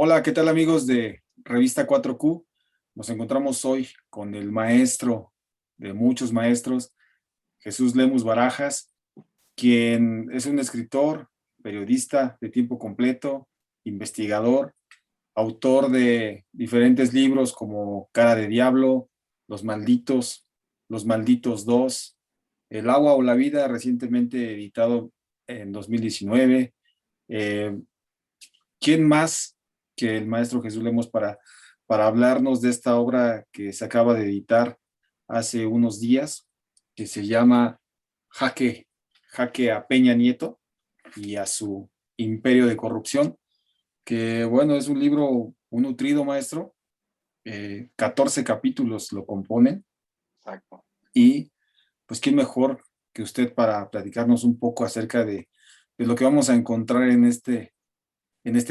Hola, ¿qué tal amigos de Revista 4Q? Nos encontramos hoy con el maestro de muchos maestros, Jesús Lemus Barajas, quien es un escritor, periodista de tiempo completo, investigador, autor de diferentes libros como Cara de Diablo, Los Malditos 2, El agua o la vida, recientemente editado en 2019. Eh, ¿Quién más que el maestro Jesús Lemos para hablarnos de esta obra que se acaba de editar hace unos días, que se llama Jaque a Peña Nieto y a su imperio de corrupción? Que bueno, es un libro, un nutrido maestro, 14 capítulos lo componen, Exacto. y pues quién mejor que usted para platicarnos un poco acerca de lo que vamos a encontrar en este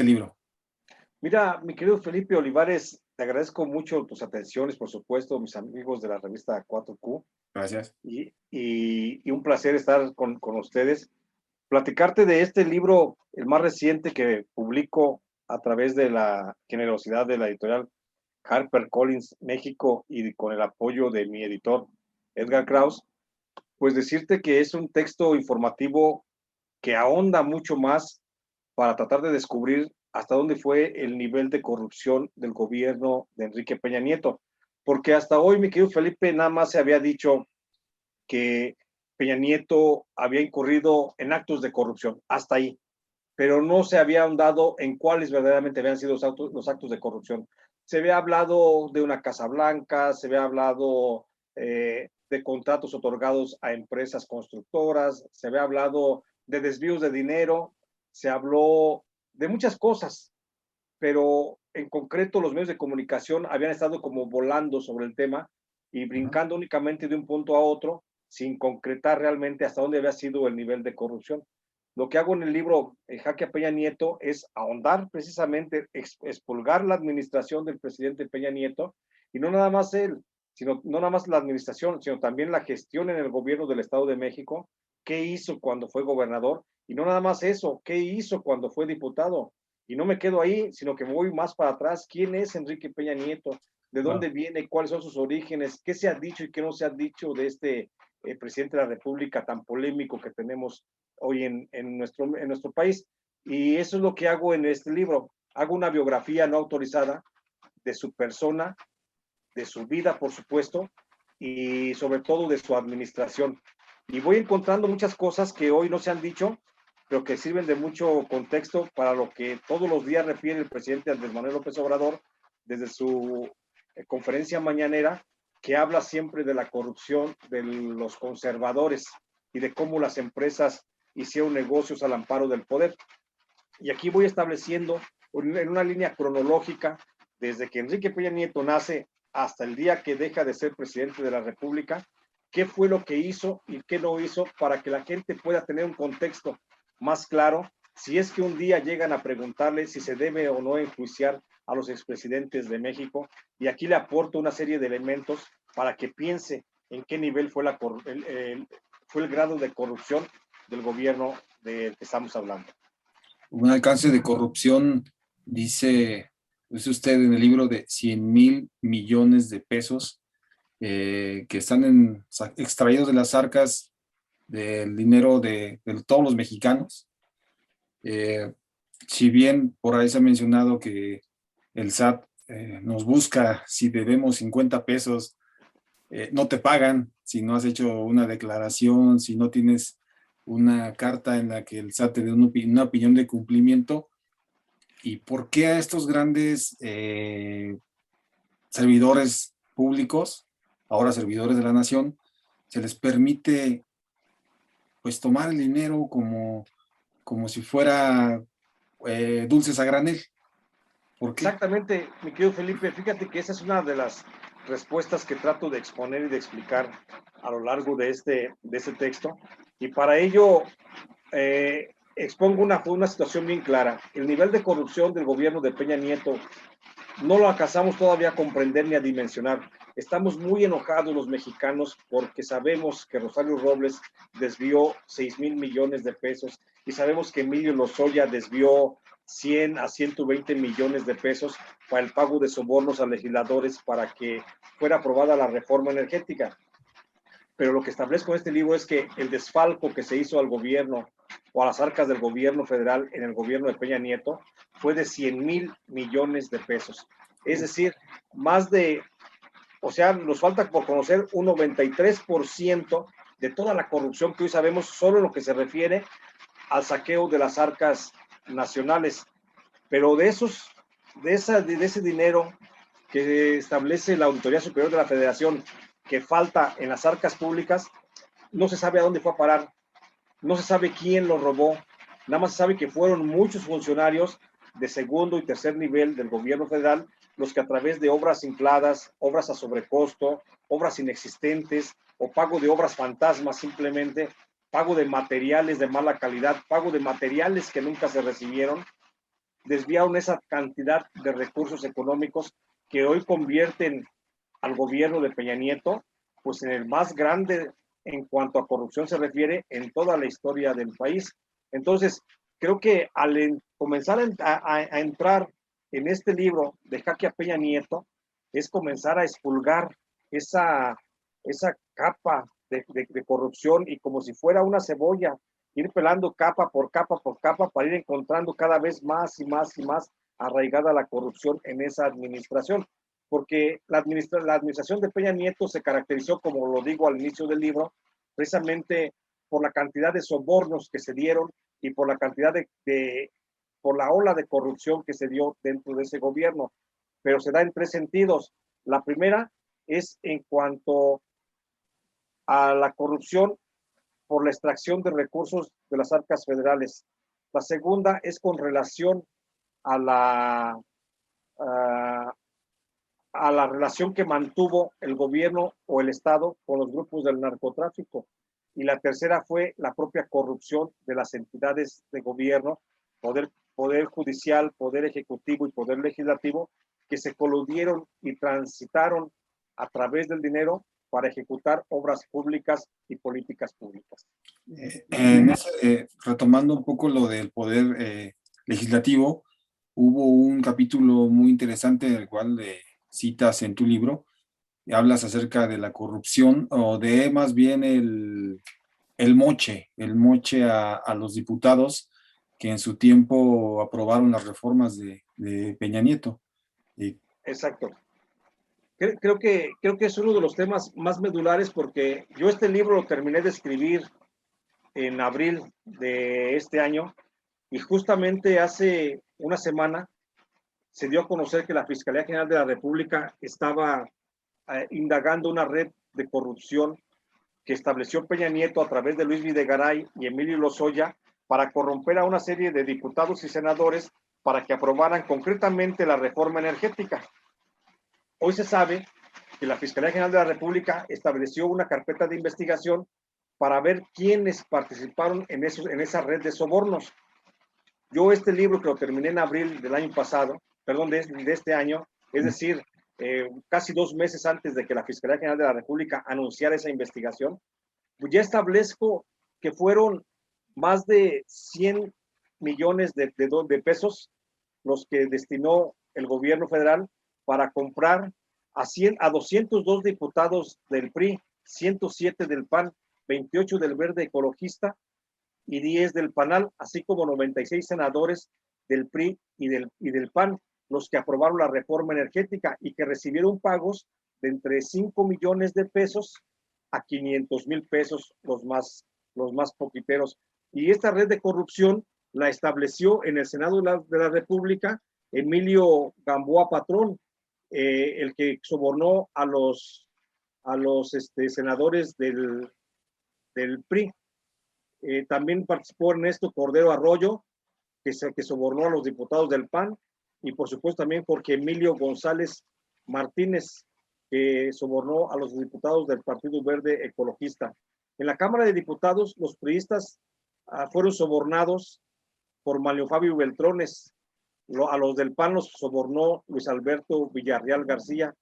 libro. Mira, mi querido Felipe Olivares, te agradezco mucho tus atenciones, por supuesto, mis amigos de la revista 4Q, Gracias. y un placer estar con ustedes. Platicarte de este libro, el más reciente que publico a través de la generosidad de la editorial HarperCollins México y con el apoyo de mi editor Edgar Kraus, pues decirte que es un texto informativo que ahonda mucho más para tratar de descubrir hasta dónde fue el nivel de corrupción del gobierno de Enrique Peña Nieto. Porque hasta hoy, mi querido Felipe, nada más se había dicho que Peña Nieto había incurrido en actos de corrupción, hasta ahí, pero no se había ahondado en cuáles verdaderamente habían sido los actos de corrupción. Se había hablado de una Casa Blanca, se había hablado de contratos otorgados a empresas constructoras, se había hablado de desvíos de dinero, se habló de muchas cosas, pero en concreto los medios de comunicación habían estado como volando sobre el tema y brincando únicamente de un punto a otro sin concretar realmente hasta dónde había sido el nivel de corrupción. Lo que hago en el libro Jaque a Peña Nieto es ahondar precisamente, expulgar la administración del presidente Peña Nieto, y no nada más él, sino no nada más la administración, sino también la gestión en el gobierno del Estado de México, qué hizo cuando fue gobernador, y no nada más eso, qué hizo cuando fue diputado. Y no me quedo ahí, sino que voy más para atrás. ¿Quién es Enrique Peña Nieto? ¿De dónde Claro. viene? ¿Cuáles son sus orígenes? ¿Qué se ha dicho y qué no se ha dicho de este presidente de la República tan polémico que tenemos hoy en nuestro país? Y eso es lo que hago en este libro. Hago una biografía no autorizada de su persona, de su vida, por supuesto, y sobre todo de su administración. Y voy encontrando muchas cosas que hoy no se han dicho, pero que sirven de mucho contexto para lo que todos los días refiere el presidente Andrés Manuel López Obrador desde su conferencia mañanera, que habla siempre de la corrupción de los conservadores y de cómo las empresas hicieron negocios al amparo del poder. Y aquí voy estableciendo en una línea cronológica desde que Enrique Peña Nieto nace hasta el día que deja de ser presidente de la República, qué fue lo que hizo y qué no hizo para que la gente pueda tener un contexto más claro si es que un día llegan a preguntarle si se debe o no enjuiciar a los expresidentes de México. Y aquí le aporto una serie de elementos para que piense en qué nivel fue, fue el grado de corrupción del gobierno del que estamos hablando. Un alcance de corrupción, dice usted en el libro, de 100,000 millones de pesos, que están extraídos de las arcas del dinero de todos los mexicanos. Eh, si bien por ahí se ha mencionado que el SAT nos busca si debemos 50 pesos, no te pagan si no has hecho una declaración, si no tienes una carta en la que el SAT te dé una opinión de cumplimiento. ¿Y por qué a estos grandes servidores públicos, ahora servidores de la nación, se les permite pues tomar el dinero como si fuera dulces a granel? ¿Por qué? Exactamente, mi querido Felipe, fíjate que esa es una de las respuestas que trato de exponer y de explicar a lo largo de este texto. Y para ello expongo una situación bien clara. El nivel de corrupción del gobierno de Peña Nieto no lo alcanzamos todavía a comprender ni a dimensionar. Estamos muy enojados los mexicanos porque sabemos que Rosario Robles desvió 6,000 millones de pesos y sabemos que Emilio Lozoya desvió 100 a 120 millones de pesos para el pago de sobornos a legisladores para que fuera aprobada la reforma energética. Pero lo que establezco en este libro es que el desfalco que se hizo al gobierno o a las arcas del gobierno federal en el gobierno de Peña Nieto fue de 100,000 millones de pesos. Es decir, nos falta por conocer un 93% de toda la corrupción que hoy sabemos solo en lo que se refiere al saqueo de las arcas nacionales. Pero de ese dinero que establece la Auditoría Superior de la Federación, que falta en las arcas públicas, no se sabe a dónde fue a parar, no se sabe quién lo robó, nada más se sabe que fueron muchos funcionarios de segundo y tercer nivel del gobierno federal los que a través de obras infladas, obras a sobrecosto, obras inexistentes o pago de obras fantasmas simplemente, pago de materiales de mala calidad, pago de materiales que nunca se recibieron, desviaron esa cantidad de recursos económicos que hoy convierten al gobierno de Peña Nieto pues en el más grande en cuanto a corrupción se refiere en toda la historia del país. Entonces, creo que al comenzar a entrar en este libro de Jaque a Peña Nieto, es comenzar a expulgar esa capa de corrupción y como si fuera una cebolla, ir pelando capa por capa por capa para ir encontrando cada vez más y más y más arraigada la corrupción en esa administración. Porque la administración de Peña Nieto se caracterizó, como lo digo al inicio del libro, precisamente por la cantidad de sobornos que se dieron y por la cantidad por la ola de corrupción que se dio dentro de ese gobierno. Pero se da en tres sentidos. La primera es en cuanto a la corrupción por la extracción de recursos de las arcas federales. La segunda es con relación a la relación que mantuvo el gobierno o el Estado con los grupos del narcotráfico. Y la tercera fue la propia corrupción de las entidades de gobierno, poder judicial, poder ejecutivo y poder legislativo, que se coludieron y transitaron a través del dinero para ejecutar obras públicas y políticas públicas. Retomando un poco lo del poder legislativo, hubo un capítulo muy interesante en el cual citas en tu libro, hablas acerca de la corrupción o de más bien el moche a los diputados que en su tiempo aprobaron las reformas de Peña Nieto. Exacto. Creo que es uno de los temas más medulares porque yo este libro lo terminé de escribir en abril de este año y justamente hace una semana se dio a conocer que la Fiscalía General de la República estaba indagando una red de corrupción que estableció Peña Nieto a través de Luis Videgaray y Emilio Lozoya para corromper a una serie de diputados y senadores para que aprobaran concretamente la reforma energética. Hoy se sabe que la Fiscalía General de la República estableció una carpeta de investigación para ver quiénes participaron en esa red de sobornos. Yo este libro que lo terminé en abril del año pasado, perdón, de este año, es decir, casi 2 meses antes de que la Fiscalía General de la República anunciara esa investigación, pues ya establezco que fueron más de 100 millones de pesos los que destinó el gobierno federal para comprar a 202 diputados del PRI, 107 del PAN, 28 del Verde Ecologista y 10 del PANAL, así como 96 senadores del PRI y del PAN, los que aprobaron la reforma energética y que recibieron pagos de entre 5 millones de pesos a 500,000 pesos, los más poquiteros. Y esta red de corrupción la estableció en el Senado de la República Emilio Gamboa Patrón, el que sobornó a los senadores del PRI. También participó Ernesto Cordero Arroyo, que sobornó a los diputados del PAN, y por supuesto también Jorge Emilio González Martínez, que sobornó a los diputados del Partido Verde Ecologista. En la Cámara de Diputados, los priistas fueron sobornados por Manlio Fabio Beltrones. A los del PAN los sobornó Luis Alberto Villarreal García,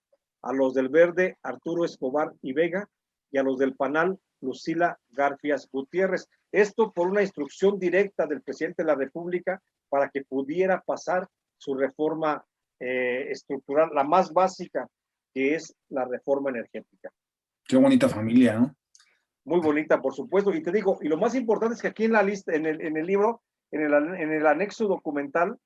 a los del Verde Arturo Escobar y Vega, y a los del PANAL Lucila Garfias Gutiérrez. Esto por una instrucción directa del presidente de la República para que pudiera pasar su reforma estructural, la más básica, que es la reforma energética. Qué bonita familia, ¿no? Muy bonita, por supuesto, y te digo, y lo más importante es que aquí en la lista, en el libro, en el anexo documental,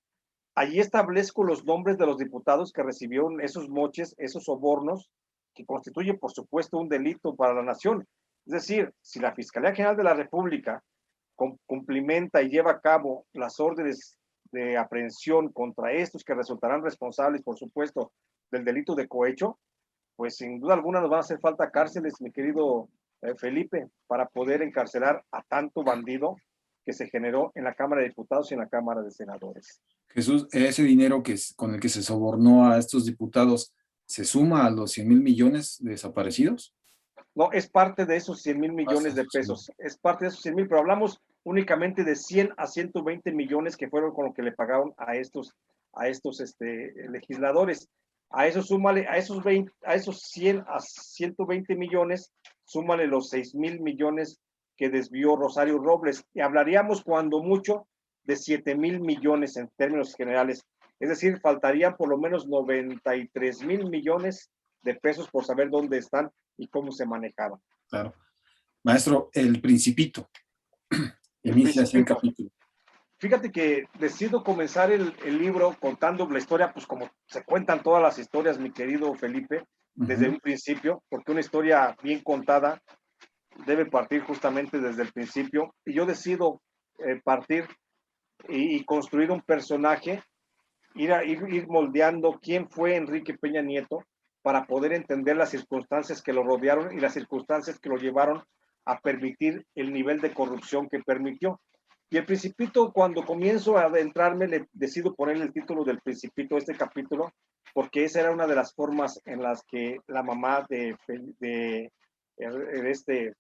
allí establezco los nombres de los diputados que recibieron esos moches, esos sobornos, que constituye, por supuesto, un delito para la nación. Es decir, si la Fiscalía General de la República cumplimenta y lleva a cabo las órdenes de aprehensión contra estos que resultarán responsables, por supuesto, del delito de cohecho, pues sin duda alguna nos van a hacer falta cárceles, mi querido Felipe, para poder encarcelar a tanto bandido que se generó en la Cámara de Diputados y en la Cámara de Senadores. Jesús, ese dinero con el que se sobornó a estos diputados, ¿se suma a los 100,000 millones desaparecidos? No, es parte de esos 100,000 millones de pesos, es parte de esos 100,000, pero hablamos únicamente de 100 a 120 millones que fueron con lo que le pagaron a estos legisladores. A eso súmale, a esos 100 a 120 millones, súmale los 6,000 millones que desvió Rosario Robles, y hablaríamos cuando mucho de 7,000 millones en términos generales. Es decir, faltarían por lo menos 93,000 millones de pesos por saber dónde están y cómo se manejaban. Claro. Maestro, El Principito. Inicia así el capítulo. Fíjate que decido comenzar el libro contando la historia, pues como se cuentan todas las historias, mi querido Felipe, desde un principio, porque una historia bien contada debe partir justamente desde el principio. Y yo decido partir y construir un personaje, ir moldeando quién fue Enrique Peña Nieto para poder entender las circunstancias que lo rodearon y las circunstancias que lo llevaron a permitir el nivel de corrupción que permitió. Y el Principito, cuando comienzo a adentrarme, le decido ponerle el título del Principito a este capítulo, porque esa era una de las formas en las que la mamá de este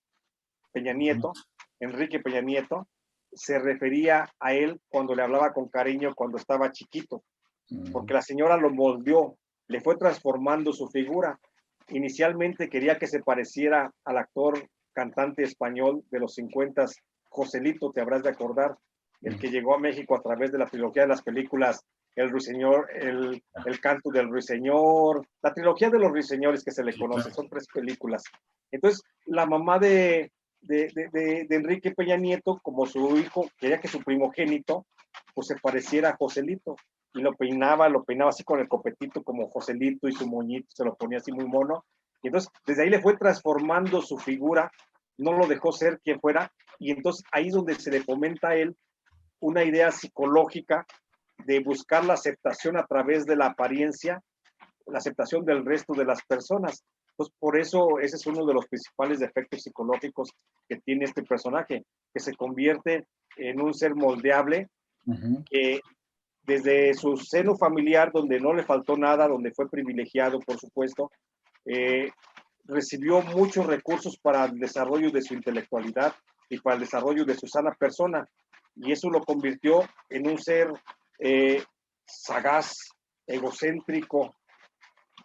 Peña Nieto, Enrique Peña Nieto, se refería a él cuando le hablaba con cariño cuando estaba chiquito, porque la señora lo moldeó, le fue transformando su figura. Inicialmente quería que se pareciera al actor cantante español de los 50, Joselito, te habrás de acordar, el que llegó a México a través de la trilogía de las películas El Ruiseñor, el canto del Ruiseñor, la trilogía de los Ruiseñores que se le conoce, son 3 películas. Entonces, la mamá de Enrique Peña Nieto, como su hijo, quería que su primogénito pues se pareciera a Joselito, y lo peinaba así con el copetito como Joselito, y su moñito se lo ponía así muy mono, y entonces desde ahí le fue transformando su figura, no lo dejó ser quien fuera, y entonces ahí es donde se le fomenta a él una idea psicológica de buscar la aceptación a través de la apariencia, la aceptación del resto de las personas. Pues por eso ese es uno de los principales defectos psicológicos que tiene este personaje, que se convierte en un ser moldeable, que desde su seno familiar, donde no le faltó nada, donde fue privilegiado, por supuesto, recibió muchos recursos para el desarrollo de su intelectualidad y para el desarrollo de su sana persona, y eso lo convirtió en un ser sagaz, egocéntrico,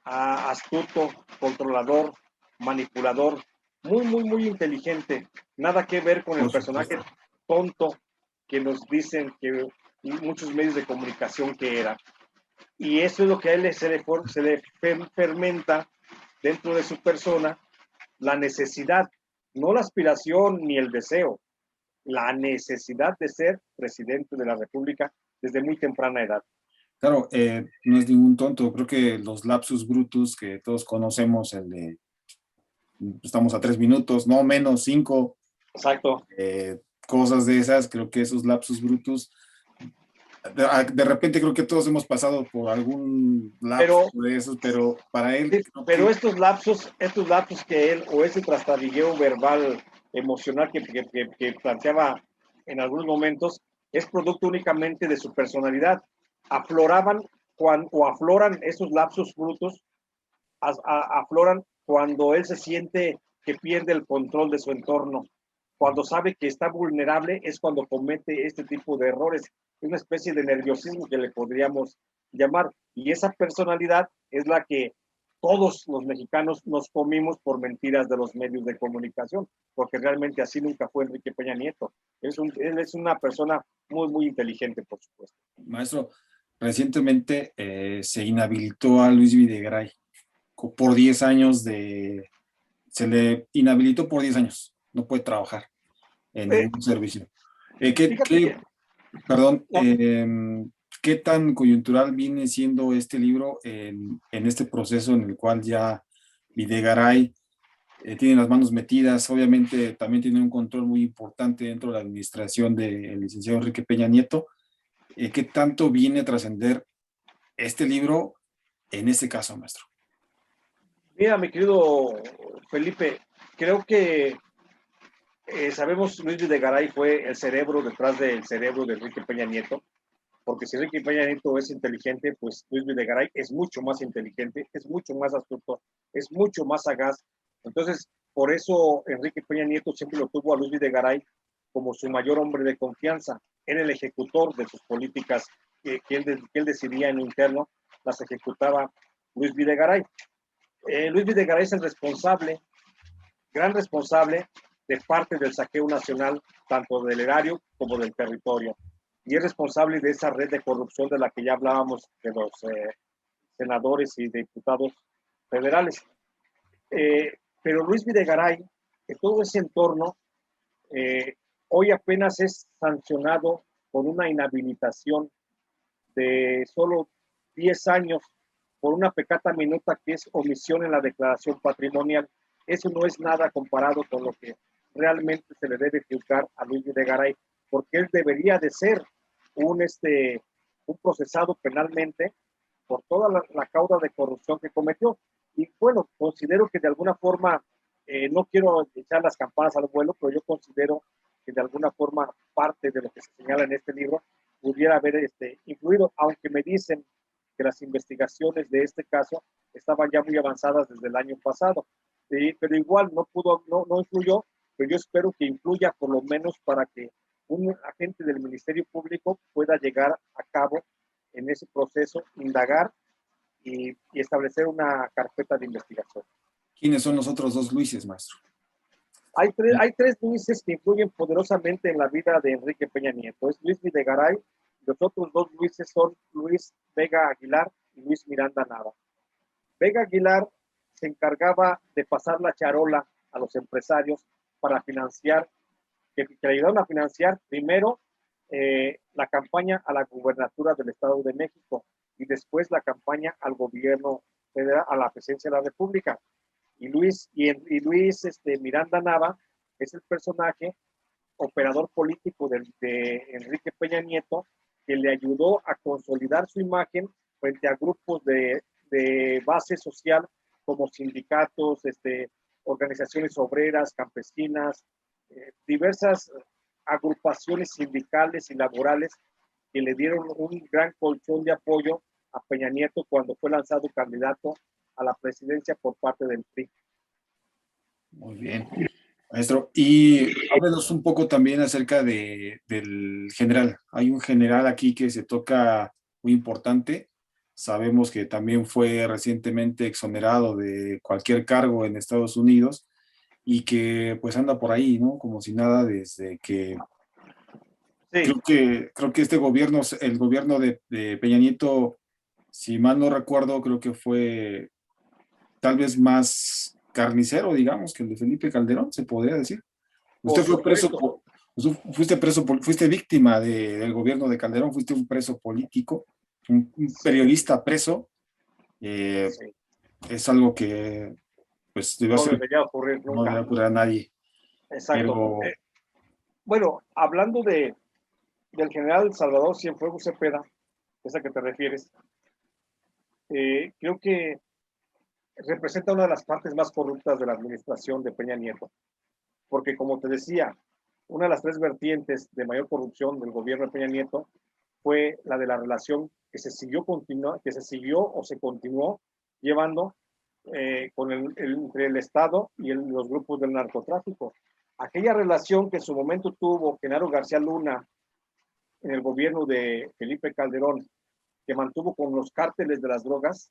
astuto, controlador, manipulador, muy inteligente. Nada que ver con el personaje tonto que nos dicen que muchos medios de comunicación que era. Y eso es lo que a él se le fermenta dentro de su persona, la necesidad, no la aspiración ni el deseo, la necesidad de ser presidente de la República desde muy temprana edad. Claro, no es ningún tonto. Creo que los lapsus brutus que todos conocemos, el de estamos a 3 minutos, no menos 5. Exacto. Cosas de esas, creo que esos lapsus brutus, de repente creo que todos hemos pasado por algún lapsus de esos, pero para él... Pero estos lapsus que él, o ese trastabilleo verbal emocional que planteaba en algunos momentos, es producto únicamente de su personalidad. Afloraban o afloran esos lapsus brutos, afloran cuando él se siente que pierde el control de su entorno. Cuando sabe que está vulnerable es cuando comete este tipo de errores. Es una especie de nerviosismo que le podríamos llamar. Y esa personalidad es la que todos los mexicanos nos comimos por mentiras de los medios de comunicación, porque realmente así nunca fue Enrique Peña Nieto. Él es una persona muy, muy inteligente, por supuesto. Maestro, recientemente se inhabilitó a Luis Videgaray por 10 años se le inhabilitó por 10 años, no puede trabajar en Eh, ningún servicio. Eh, ¿qué, Fíjate qué, que perdón, no, qué tan coyuntural viene siendo este libro en este proceso en el cual ya Videgaray tiene las manos metidas? Obviamente también tiene un control muy importante dentro de la administración del licenciado Enrique Peña Nieto. ¿Qué tanto viene a trascender este libro en este caso, maestro? mira, mi querido Felipe, creo que sabemos Luis Videgaray fue el cerebro detrás del cerebro de Enrique Peña Nieto, porque si Enrique Peña Nieto es inteligente, pues Luis Videgaray es mucho más inteligente, es mucho más astuto, es mucho más sagaz. Entonces, por eso Enrique Peña Nieto siempre lo tuvo a Luis Videgaray como su mayor hombre de confianza. Era el ejecutor de sus políticas que él decidía en lo interno, las ejecutaba Luis Videgaray. Luis Videgaray es el responsable, gran responsable de parte del saqueo nacional, tanto del erario como del territorio. Y es responsable de esa red de corrupción de la que ya hablábamos de los senadores y diputados federales. Pero Luis Videgaray, que todo ese entorno, eh, hoy apenas es sancionado con una inhabilitación de solo 10 años por una pecata minuta que es omisión en la declaración patrimonial. Eso no es nada comparado con lo que realmente se le debe juzgar a Luis Videgaray, porque él debería de ser un procesado penalmente por toda la cauda de corrupción que cometió. Y bueno, considero que de alguna forma, no quiero echar las campanas al vuelo, pero yo considero que de alguna forma parte de lo que se señala en este libro pudiera haber influido, aunque me dicen que las investigaciones de este caso estaban ya muy avanzadas desde el año pasado. Pero igual no influyó, pero yo espero que influya por lo menos para que un agente del Ministerio Público pueda llegar a cabo en ese proceso, indagar y establecer una carpeta de investigación. ¿Quiénes son los otros dos Luises, maestro? Hay tres Luises que influyen poderosamente en la vida de Enrique Peña Nieto. Es Luis Videgaray, los otros dos Luises son Luis Vega Aguilar y Luis Miranda Nava. Vega Aguilar se encargaba de pasar la charola a los empresarios para financiar, que le ayudaron a financiar primero la campaña a la gubernatura del Estado de México y después la campaña al gobierno federal, a la presidencia de la República. Y Luis Miranda Nava es el personaje operador político de Enrique Peña Nieto que le ayudó a consolidar su imagen frente a grupos de base social como sindicatos, organizaciones obreras, campesinas, diversas agrupaciones sindicales y laborales que le dieron un gran colchón de apoyo a Peña Nieto cuando fue lanzado candidato a la presidencia por parte del PRI. Muy bien, maestro. Y háblenos un poco también acerca del general. Hay un general aquí que se toca muy importante. Sabemos que también fue recientemente exonerado de cualquier cargo en Estados Unidos y que pues anda por ahí, ¿no? Como si nada desde que Sí, creo que este gobierno, el gobierno de Peña Nieto, si mal no recuerdo, creo que fue tal vez más carnicero, digamos, que el de Felipe Calderón, se podría decir. por Usted fue preso supuesto. fuiste preso, fuiste víctima del gobierno de Calderón, fuiste un preso político, un Sí, periodista preso. eh, sí. es algo que pues debe No ser, debería ocurrir no debe nunca. ocurrir a nadie. Exacto. Pero Bueno, hablando del general Salvador Cienfuegos Cepeda, esa que te refieres, creo que representa una de las partes más corruptas de la administración de Peña Nieto, porque como te decía, una de las tres vertientes de mayor corrupción del gobierno de Peña Nieto fue la de la relación que se siguió o se continuó llevando entre el Estado y los grupos del narcotráfico. Aquella relación que en su momento tuvo Genaro García Luna en el gobierno de Felipe Calderón, que mantuvo con los cárteles de las drogas,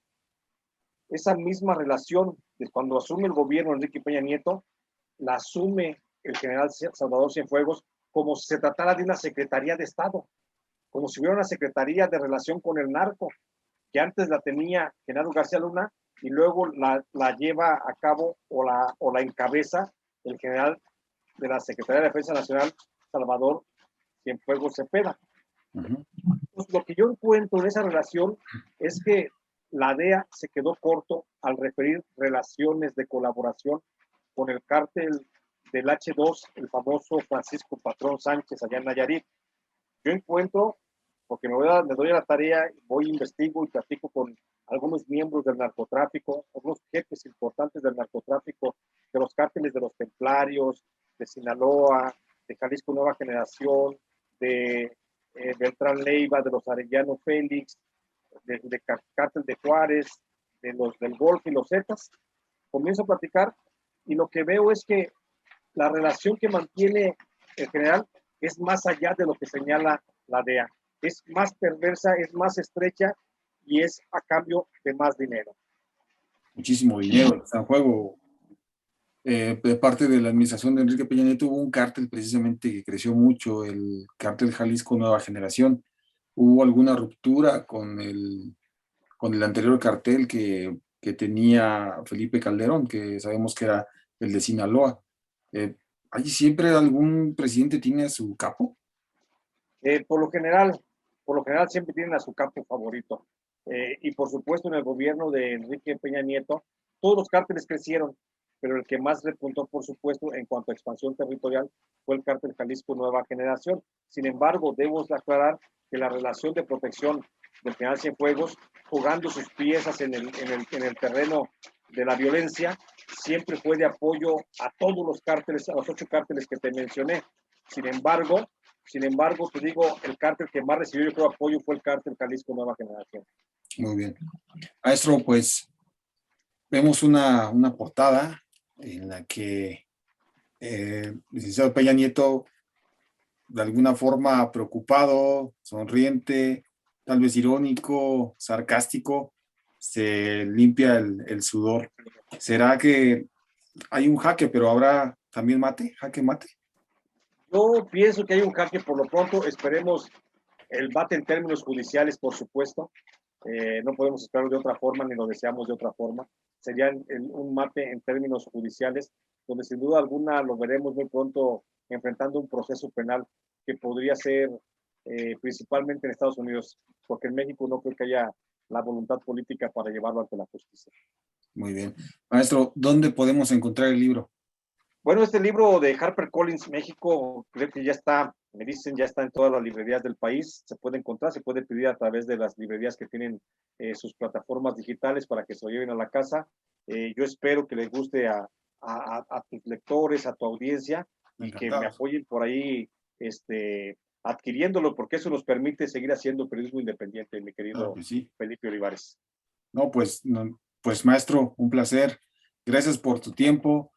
esa misma relación de cuando asume el gobierno Enrique Peña Nieto, la asume el general Salvador Cienfuegos como si se tratara de una Secretaría de Estado, como si hubiera una Secretaría de Relación con el Narco, que antes la tenía Genaro García Luna y luego la lleva a cabo o la encabeza el general de la Secretaría de Defensa Nacional, Salvador Cienfuegos Cepeda. Pues lo que yo encuentro en esa relación es que la DEA se quedó corto al referir relaciones de colaboración con el cártel del H2, el famoso Francisco Patrón Sánchez allá en Nayarit. Yo encuentro, porque me doy a la tarea, voy, investigo y platico con algunos miembros del narcotráfico, algunos jefes importantes del narcotráfico, de los cárteles de los Templarios, de Sinaloa, de Jalisco Nueva Generación, de Beltrán Leiva, de los Arellano Félix, de Cártel de Juárez, de los del Golfo y los Zetas. Comienzo a platicar y lo que veo es que la relación que mantiene el general es más allá de lo que señala la DEA. Es más perversa, es más estrecha y es a cambio de más dinero. Muchísimo dinero está en juego. De parte de la administración de Enrique Peña Nieto hubo un cártel precisamente que creció mucho, el cártel Jalisco Nueva Generación. Hubo alguna ruptura con el anterior cartel que tenía Felipe Calderón, que sabemos que era el de Sinaloa. ¿Allí siempre algún presidente tiene a su capo? Por lo general siempre tienen a su capo favorito. Y por supuesto en el gobierno de Enrique Peña Nieto, todos los cárteles crecieron, pero el que más repuntó, por supuesto, en cuanto a expansión territorial, fue el cártel Jalisco Nueva Generación. Sin embargo, debo aclarar que la relación de protección del general Cienfuegos, jugando sus piezas en el terreno de la violencia, siempre fue de apoyo a todos los cárteles, a los 8 cárteles que te mencioné. Sin embargo, te digo, el cártel que más recibió, yo creo, apoyo fue el cártel Jalisco Nueva Generación. Muy bien. Maestro, pues vemos una portada en la que el licenciado Peña Nieto, de alguna forma preocupado, sonriente, tal vez irónico, sarcástico, se limpia el sudor. ¿Será que hay un jaque, pero habrá también mate? ¿Jaque mate? Yo pienso que hay un jaque por lo pronto, esperemos el mate en términos judiciales, por supuesto. No podemos esperarlo de otra forma, ni lo deseamos de otra forma. Sería un mate en términos judiciales, donde sin duda alguna lo veremos muy pronto enfrentando un proceso penal que podría ser principalmente en Estados Unidos, porque en México no creo que haya la voluntad política para llevarlo ante la justicia. Muy bien. Maestro, ¿dónde podemos encontrar el libro? Bueno, este libro de HarperCollins México, creo que ya está, me dicen, ya está en todas las librerías del país. Se puede encontrar, se puede pedir a través de las librerías que tienen sus plataformas digitales para que se lo lleven a la casa. Yo espero que les guste a tus lectores, a tu audiencia, y que me apoyen por ahí adquiriéndolo, porque eso nos permite seguir haciendo periodismo independiente, mi querido sí. Felipe Olivares. No, pues maestro, un placer. Gracias por tu tiempo.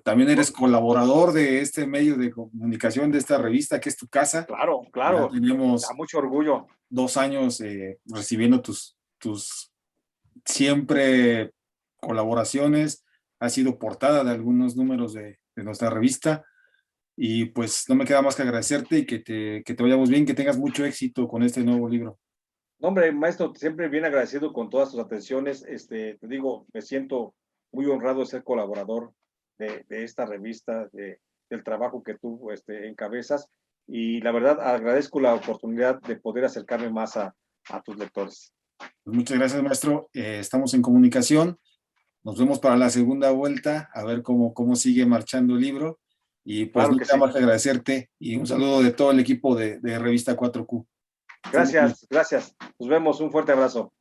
También eres colaborador de este medio de comunicación, de esta revista que es tu casa. Claro. Ya tenemos da mucho orgullo. 2 años recibiendo tus siempre colaboraciones. Has sido portada de algunos números de nuestra revista. Y pues no me queda más que agradecerte y que te vayamos bien, que tengas mucho éxito con este nuevo libro. No, hombre, maestro, siempre bien agradecido con todas tus atenciones. Te digo, me siento muy honrado de ser colaborador de esta revista, del trabajo que tú encabezas. Y la verdad, agradezco la oportunidad de poder acercarme más a tus lectores. Pues muchas gracias, maestro. Estamos en comunicación. Nos vemos para la segunda vuelta, a ver cómo sigue marchando el libro. Y pues no queda más que agradecerte y un saludo de todo el equipo de Revista 4Q. Gracias. Nos vemos. Un fuerte abrazo.